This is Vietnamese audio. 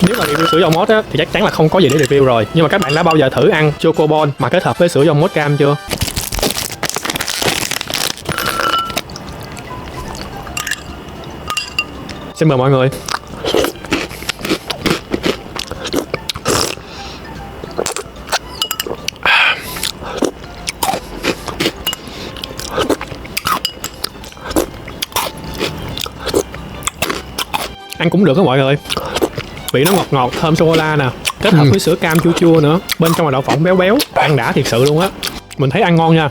Nếu mà review sữa dâu mốt á thì chắc chắn là không có gì để review rồi. Nhưng mà các bạn đã bao giờ thử ăn choco ball mà kết hợp với sữa dâu mốt cam chưa? Xin mời mọi người. Ăn cũng được đó mọi người. Vị nó ngọt ngọt, thơm sô-cô-la nè, kết hợp với sữa cam chua chua nữa. Bên trong là đậu phộng béo béo. Ăn đã thiệt sự luôn á. Mình thấy ăn ngon nha.